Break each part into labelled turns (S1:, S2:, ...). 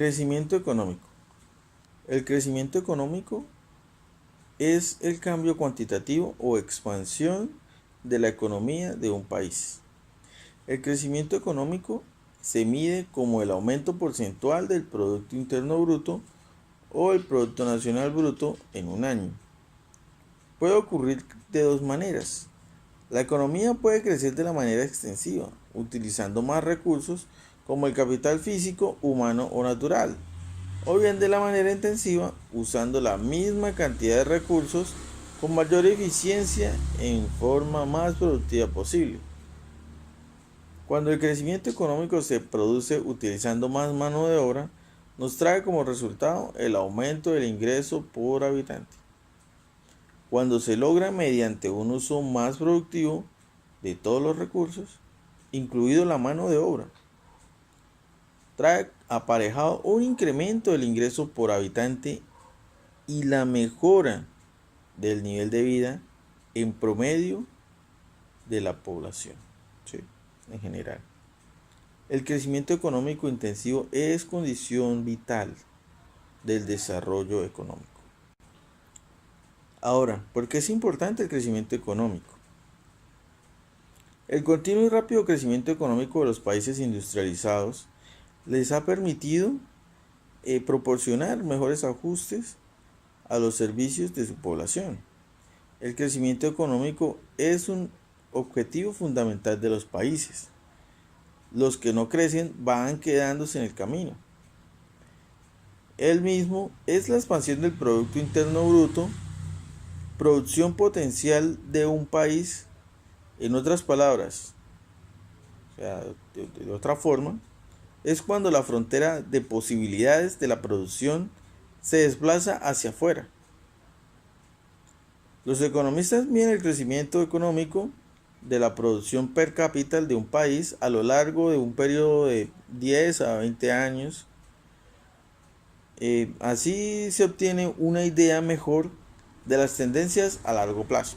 S1: Crecimiento económico. El crecimiento económico es el cambio cuantitativo o expansión de la economía de un país. El crecimiento económico se mide como el aumento porcentual del Producto Interno Bruto o el Producto Nacional Bruto en un año. Puede ocurrir de dos maneras. La economía puede crecer de la manera extensiva, utilizando más recursos como el capital físico, humano o natural, o bien de la manera intensiva, usando la misma cantidad de recursos con mayor eficiencia en forma más productiva posible. Cuando el crecimiento económico se produce utilizando más mano de obra, nos trae como resultado el aumento del ingreso por habitante. Cuando se logra mediante un uso más productivo de todos los recursos, incluido la mano de obra, trae aparejado un incremento del ingreso por habitante y la mejora del nivel de vida en promedio de la población, ¿sí? En general. El crecimiento económico intensivo es condición vital del desarrollo económico. Ahora, ¿por qué es importante el crecimiento económico? El continuo y rápido crecimiento económico de los países industrializados les ha permitido proporcionar mejores ajustes a los servicios de su población. El crecimiento económico es un objetivo fundamental de los países. Los que no crecen van quedándose en el camino. El mismo es la expansión del Producto Interno Bruto, producción potencial de un país. En otras palabras, o sea, de otra forma, es cuando la frontera de posibilidades de la producción se desplaza hacia afuera. Los economistas miden el crecimiento económico de la producción per cápita de un país a lo largo de un periodo de 10 a 20 años. Así se obtiene una idea mejor de las tendencias a largo plazo.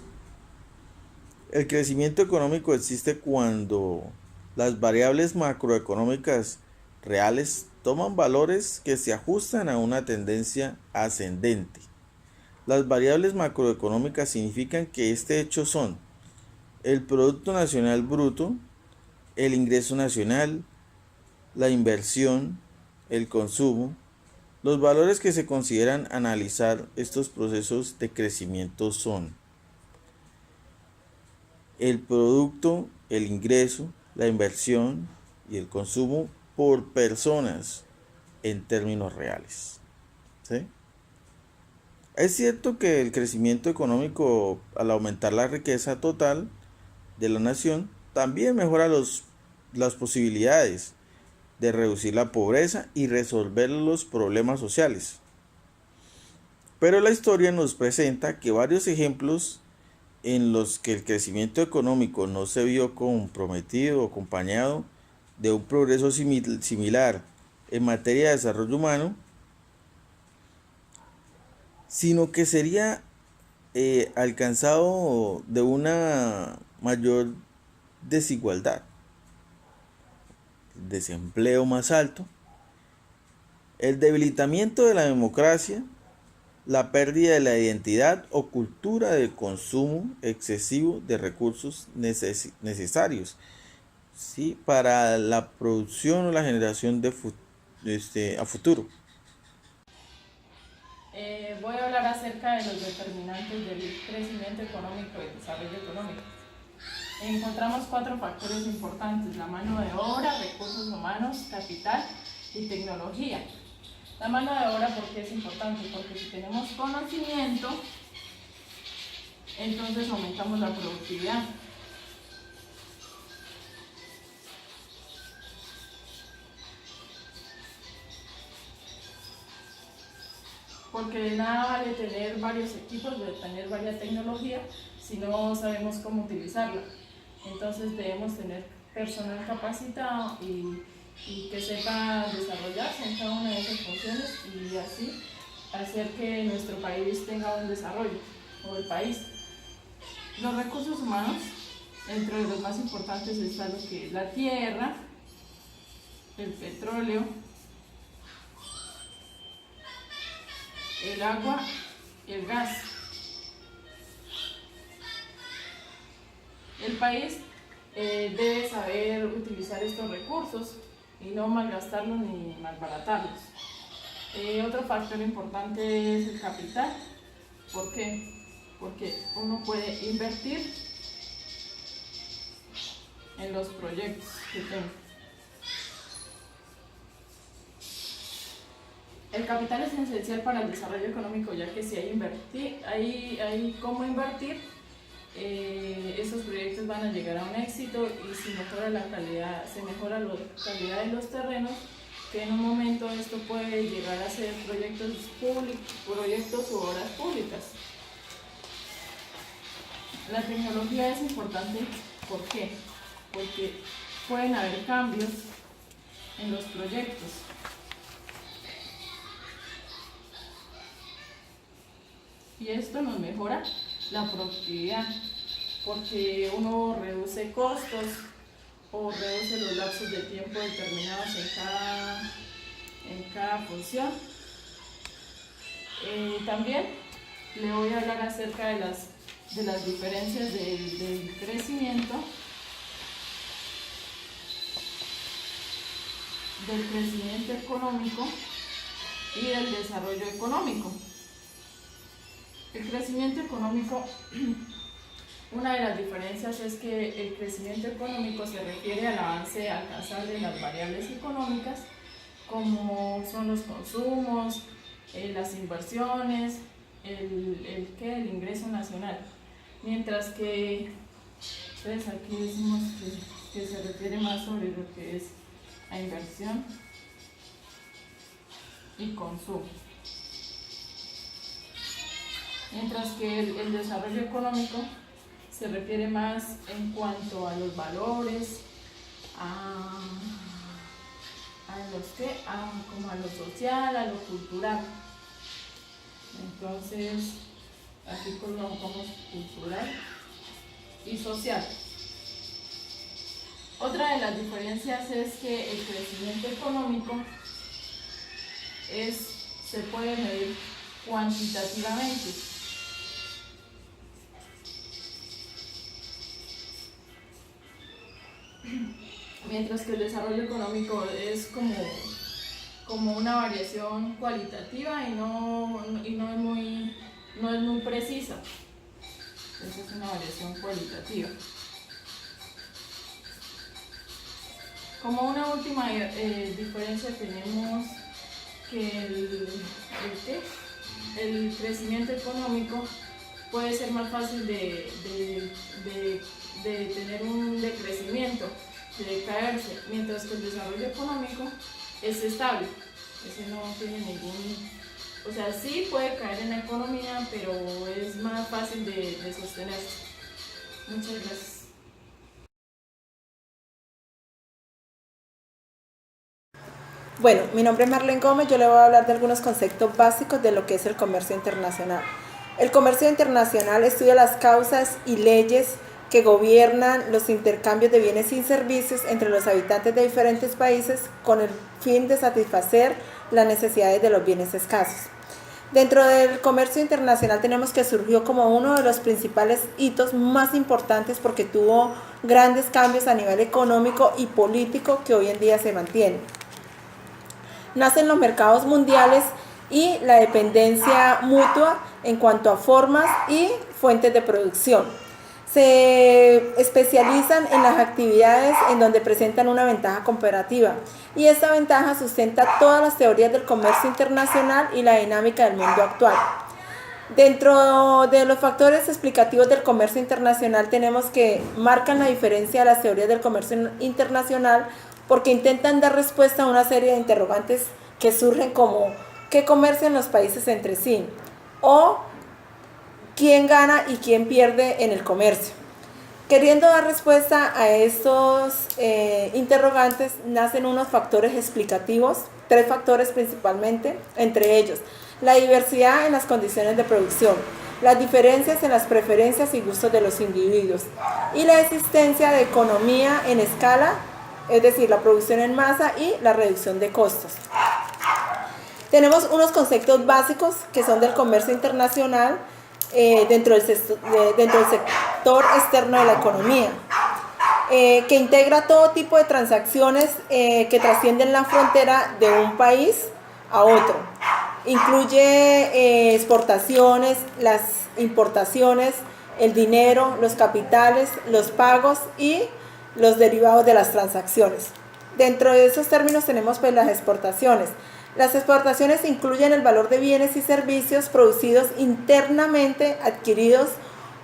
S1: El crecimiento económico existe cuando las variables macroeconómicas reales toman valores que se ajustan a una tendencia ascendente. Las variables macroeconómicas significan que este hecho son el Producto Nacional Bruto, el ingreso nacional, la inversión, el consumo. Los valores que se consideran analizar estos procesos de crecimiento son el producto, el ingreso, la inversión y el consumo por personas en términos reales, ¿sí? Es cierto que el crecimiento económico, al aumentar la riqueza total de la nación, también mejora las posibilidades de reducir la pobreza y resolver los problemas sociales. Pero la historia nos presenta que varios ejemplos en los que el crecimiento económico no se vio comprometido o acompañado de un progreso similar en materia de desarrollo humano, sino que sería alcanzado de una mayor desigualdad, desempleo más alto, el debilitamiento de la democracia, la pérdida de la identidad o cultura del consumo excesivo de recursos necesarios, ¿sí?, para la producción o la generación a futuro.
S2: Voy a hablar acerca de los determinantes del crecimiento económico y el desarrollo económico. Encontramos 4 factores importantes: la mano de obra, recursos humanos, capital y tecnología. La mano de obra, ¿por qué es importante? Porque si tenemos conocimiento, entonces aumentamos la productividad. Porque de nada vale tener varios equipos, de tener varias tecnologías, si no sabemos cómo utilizarla. Entonces debemos tener personal capacitado y que sepa desarrollarse en cada una de esas funciones y así hacer que nuestro país tenga un desarrollo, o el país. Los recursos humanos, entre los más importantes está lo que es la tierra, el petróleo, el agua y el gas. El país debe saber utilizar estos recursos y no malgastarlos ni malbaratarlos. Otro factor importante es el capital. ¿Por qué? Porque uno puede invertir en los proyectos que tenga. El capital es esencial para el desarrollo económico, ya que si hay cómo invertir, esos proyectos van a llegar a un éxito, y si mejora se mejora la calidad de los terrenos, que en un momento esto puede llegar a ser proyectos o obras públicas. La tecnología es importante, ¿por qué? Porque pueden haber cambios en los proyectos. Y esto nos mejora la productividad, porque uno reduce costos o reduce los lapsos de tiempo determinados en cada función. También le voy a hablar acerca de las diferencias del crecimiento económico y del desarrollo económico. El crecimiento económico, una de las diferencias es que el crecimiento económico se refiere al avance alcanzable de las variables económicas, como son los consumos, las inversiones, el ingreso nacional. Mientras que, entonces aquí decimos que se refiere más sobre lo que es la inversión y consumo. Mientras que el desarrollo económico se refiere más en cuanto a los valores, como a lo social, a lo cultural. Entonces, aquí colocamos cultural y social. Otra de las diferencias es que el crecimiento económico se puede medir cuantitativamente. Mientras que el desarrollo económico es como una variación cualitativa y no es muy precisa. Esa es una variación cualitativa. Como una última diferencia tenemos que el crecimiento económico puede ser más fácil de tener un decrecimiento, de decaerse, mientras que el desarrollo económico es estable. Ese no tiene o sea, sí puede caer en la economía, pero es más fácil de sostenerse. Muchas gracias.
S3: Bueno, mi nombre es Marlene Gómez, yo le voy a hablar de algunos conceptos básicos de lo que es el comercio internacional. El comercio internacional estudia las causas y leyes que gobiernan los intercambios de bienes y servicios entre los habitantes de diferentes países con el fin de satisfacer las necesidades de los bienes escasos. Dentro del comercio internacional tenemos que surgió como uno de los principales hitos más importantes porque tuvo grandes cambios a nivel económico y político que hoy en día se mantienen. Nacen los mercados mundiales y la dependencia mutua en cuanto a formas y fuentes de producción. Se especializan en las actividades en donde presentan una ventaja comparativa y esta ventaja sustenta todas las teorías del comercio internacional y la dinámica del mundo actual. Dentro de los factores explicativos del comercio internacional tenemos que marcan la diferencia de las teorías del comercio internacional porque intentan dar respuesta a una serie de interrogantes que surgen como ¿qué comercian los países entre sí? O ¿quién gana y quién pierde en el comercio? Queriendo dar respuesta a estos interrogantes, nacen unos factores explicativos, 3 factores principalmente, entre ellos la diversidad en las condiciones de producción, las diferencias en las preferencias y gustos de los individuos y la existencia de economía en escala, es decir, la producción en masa y la reducción de costos. Tenemos unos conceptos básicos que son del comercio internacional dentro del sector externo de la economía, que integra todo tipo de transacciones que trascienden la frontera de un país a otro. Incluye exportaciones, las importaciones, el dinero, los capitales, los pagos y los derivados de las transacciones. Dentro de esos términos tenemos pues las exportaciones. Las exportaciones incluyen el valor de bienes y servicios producidos internamente adquiridos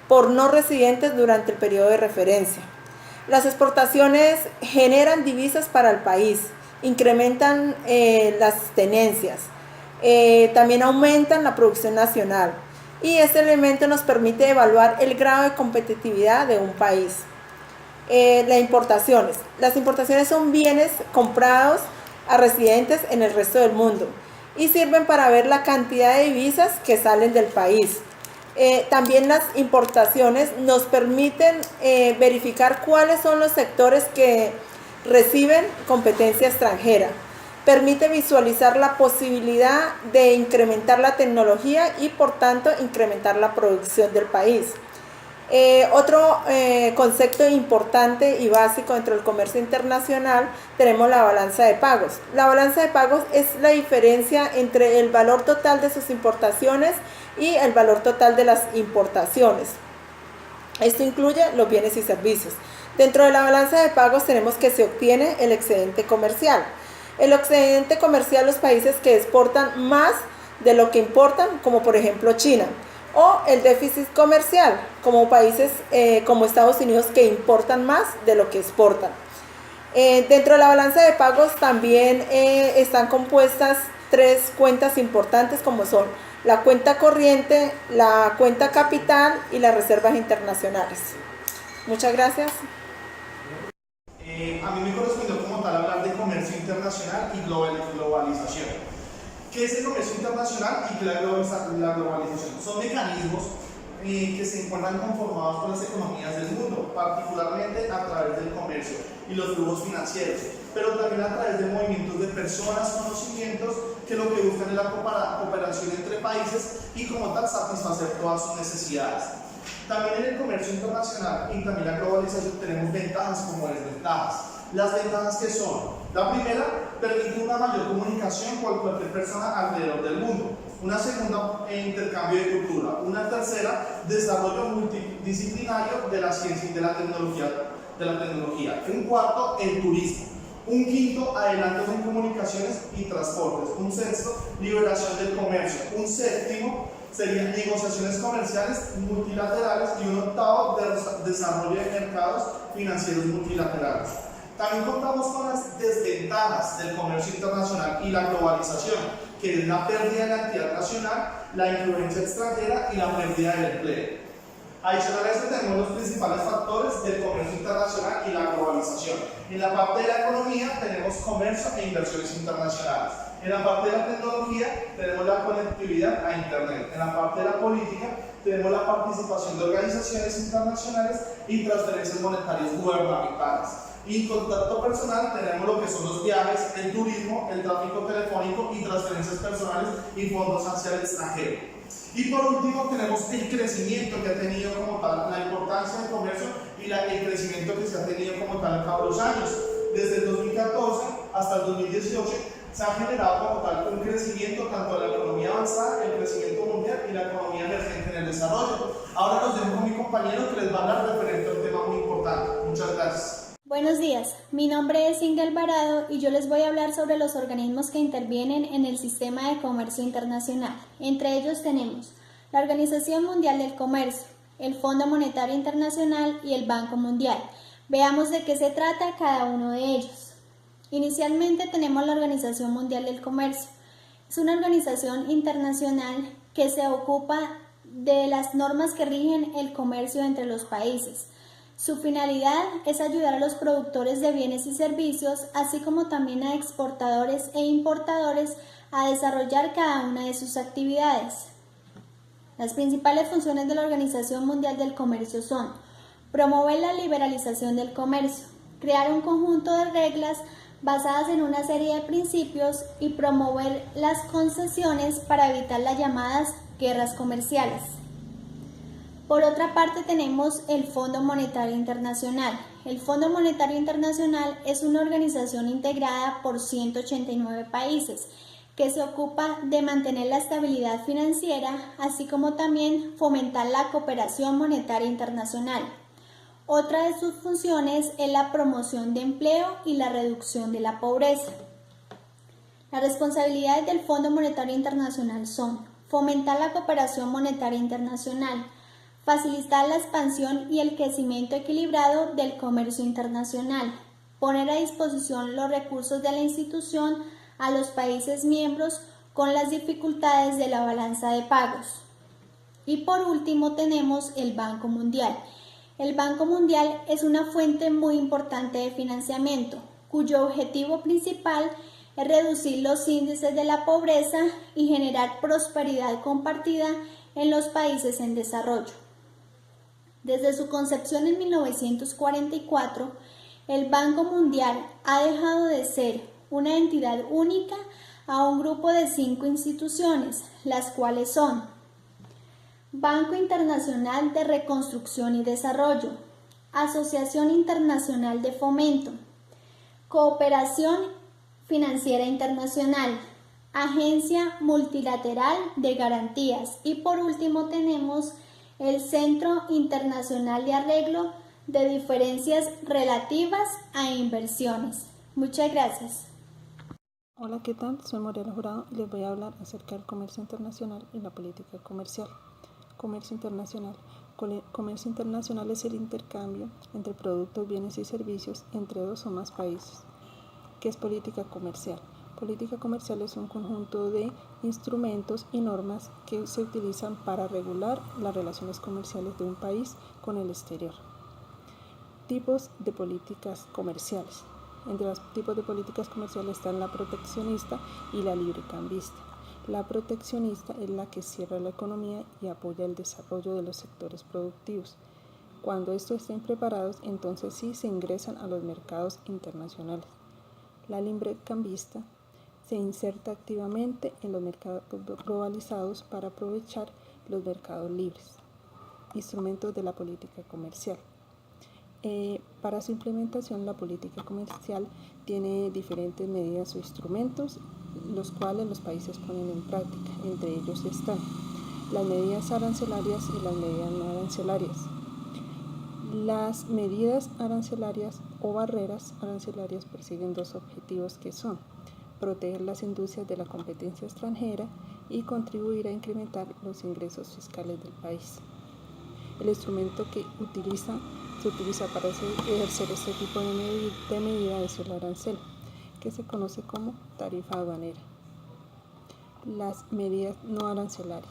S3: por no residentes durante el periodo de referencia. Las exportaciones generan divisas para el país, incrementan las tenencias, también aumentan la producción nacional y este elemento nos permite evaluar el grado de competitividad de un país. Las importaciones son bienes comprados a residentes en el resto del mundo y sirven para ver la cantidad de divisas que salen del país. También las importaciones nos permiten verificar cuáles son los sectores que reciben competencia extranjera. Permite visualizar la posibilidad de incrementar la tecnología y por tanto incrementar la producción del país. Otro concepto importante y básico dentro del comercio internacional tenemos la balanza de pagos. La balanza de pagos es la diferencia entre el valor total de sus importaciones y el valor total de las importaciones. Esto incluye los bienes y servicios. Dentro de la balanza de pagos tenemos que se obtiene el excedente comercial. El excedente comercial, los países que exportan más de lo que importan, como por ejemplo China. O el déficit comercial, como países como Estados Unidos que importan más de lo que exportan. Dentro de la balanza de pagos también están compuestas tres cuentas importantes como son la cuenta corriente, la cuenta capital y las reservas internacionales. Muchas gracias.
S4: A mí me correspondió como tal hablar de comercio internacional y globalización. ¿Qué es el comercio internacional y qué es la globalización? Son mecanismos que se encuentran conformados por las economías del mundo, particularmente a través del comercio y los flujos financieros, pero también a través de movimientos de personas, conocimientos, que lo que buscan es la cooperación entre países y como tal satisfacer todas sus necesidades. También en el comercio internacional y también la globalización tenemos ventajas como desventajas. Las ventajas que son: la primera, permite una mayor comunicación con cualquier persona alrededor del mundo. Una segunda, intercambio de cultura. Una tercera, desarrollo multidisciplinario de la ciencia y de la tecnología. Un cuarto, el turismo. Un quinto, adelantos en comunicaciones y transportes. Un sexto, liberación del comercio. Un séptimo, serían negociaciones comerciales multilaterales. Y un octavo, desarrollo de mercados financieros multilaterales. También contamos con las desventajas del comercio internacional y la globalización, que es la pérdida de la entidad nacional, la influencia extranjera y la pérdida del empleo. Adicional a esto tenemos los principales factores del comercio internacional y la globalización. En la parte de la economía tenemos comercio e inversiones internacionales. En la parte de la tecnología tenemos la conectividad a Internet. En la parte de la política tenemos la participación de organizaciones internacionales y transferencias monetarias gubernamentales. Y en contacto personal tenemos lo que son los viajes, el turismo, el tráfico telefónico y transferencias personales y fondos hacia el extranjero. Y por último tenemos el crecimiento que ha tenido como tal, la importancia del comercio y el crecimiento que se ha tenido como tal en cada los años. Desde el 2014 hasta el 2018 se ha generado como tal un crecimiento tanto de la economía avanzada, el crecimiento mundial y la economía emergente en el desarrollo. Ahora los dejo con mi compañero que les va a hablar referente a un tema muy importante. Muchas gracias.
S5: Buenos días, mi nombre es Inga Alvarado y yo les voy a hablar sobre los organismos que intervienen en el sistema de comercio internacional. Entre ellos tenemos la Organización Mundial del Comercio, el Fondo Monetario Internacional y el Banco Mundial. Veamos de qué se trata cada uno de ellos. Inicialmente tenemos la Organización Mundial del Comercio. Es una organización internacional que se ocupa de las normas que rigen el comercio entre los países. Su finalidad es ayudar a los productores de bienes y servicios, así como también a exportadores e importadores a desarrollar cada una de sus actividades. Las principales funciones de la Organización Mundial del Comercio son: promover la liberalización del comercio, crear un conjunto de reglas basadas en una serie de principios y promover las concesiones para evitar las llamadas guerras comerciales. Por otra parte tenemos el Fondo Monetario Internacional. El Fondo Monetario Internacional es una organización integrada por 189 países que se ocupa de mantener la estabilidad financiera, así como también fomentar la cooperación monetaria internacional. Otra de sus funciones es la promoción de empleo y la reducción de la pobreza. Las responsabilidades del Fondo Monetario Internacional son fomentar la cooperación monetaria internacional, facilitar la expansión y el crecimiento equilibrado del comercio internacional, poner a disposición los recursos de la institución a los países miembros con las dificultades de la balanza de pagos. Y por último tenemos el Banco Mundial. El Banco Mundial es una fuente muy importante de financiamiento, cuyo objetivo principal es reducir los índices de la pobreza y generar prosperidad compartida en los países en desarrollo. Desde su concepción en 1944, el Banco Mundial ha dejado de ser una entidad única a un grupo de 5 instituciones, las cuales son Banco Internacional de Reconstrucción y Desarrollo, Asociación Internacional de Fomento, Cooperación Financiera Internacional, Agencia Multilateral de Garantías y por último tenemos el Centro Internacional de Arreglo de Diferencias Relativas a Inversiones. Muchas gracias.
S3: Hola, ¿qué tal? Soy Mariela Jurado y les voy a hablar acerca del comercio internacional y la política comercial. Comercio internacional. Comercio internacional es el intercambio entre productos, bienes y servicios entre 2 o más países. ¿Qué es política comercial? Política comercial es un conjunto de instrumentos y normas que se utilizan para regular las relaciones comerciales de un país con el exterior. Tipos de políticas comerciales. Entre los tipos de políticas comerciales están la proteccionista y la librecambista. La proteccionista es la que cierra la economía y apoya el desarrollo de los sectores productivos. Cuando estos estén preparados, entonces sí se ingresan a los mercados internacionales. La librecambista se inserta activamente en los mercados globalizados para aprovechar los mercados libres. Instrumentos de la política comercial. Para su implementación, la política comercial tiene diferentes medidas o instrumentos, los cuales los países ponen en práctica. Entre ellos están las medidas arancelarias y las medidas no arancelarias. Las medidas arancelarias o barreras arancelarias persiguen 2 objetivos que son proteger las industrias de la competencia extranjera y contribuir a incrementar los ingresos fiscales del país. El instrumento que se utiliza para ejercer este tipo de medida es el arancel, que se conoce como tarifa aduanera. Las medidas no arancelarias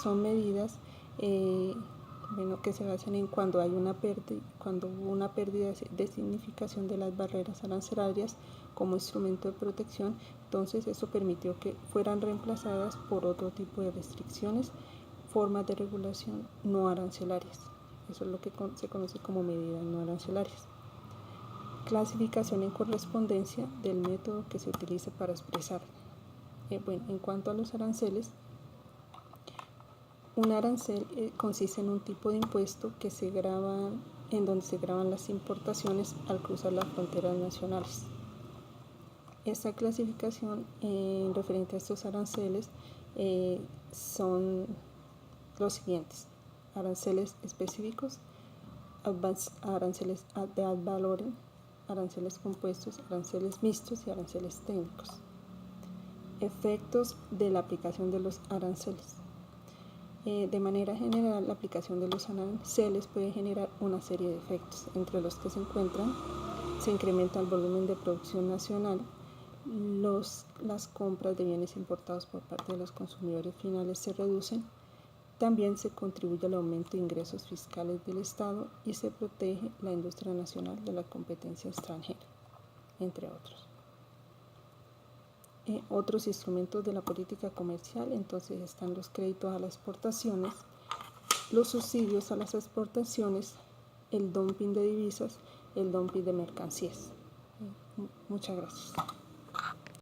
S3: son medidas que se basan en cuando hubo una pérdida de significación de las barreras arancelarias como instrumento de protección, entonces eso permitió que fueran reemplazadas por otro tipo de restricciones, formas de regulación no arancelarias. Eso es lo que se conoce como medidas no arancelarias. Clasificación en correspondencia del método que se utiliza para expresar. En cuanto a los aranceles, un arancel consiste en un tipo de impuesto en donde se graban las importaciones al cruzar las fronteras nacionales. Esta clasificación referente a estos aranceles son los siguientes: aranceles específicos, aranceles de ad valorem, aranceles compuestos, aranceles mixtos y aranceles técnicos. Efectos de la aplicación de los aranceles. De manera general, la aplicación de los aranceles puede generar una serie de efectos, entre los que se incrementa el volumen de producción nacional, las compras de bienes importados por parte de los consumidores finales se reducen, también se contribuye al aumento de ingresos fiscales del Estado y se protege la industria nacional de la competencia extranjera, entre otros. Otros instrumentos de la política comercial, entonces están los créditos a las exportaciones, los subsidios a las exportaciones, el dumping de divisas, el dumping de mercancías. Muchas gracias.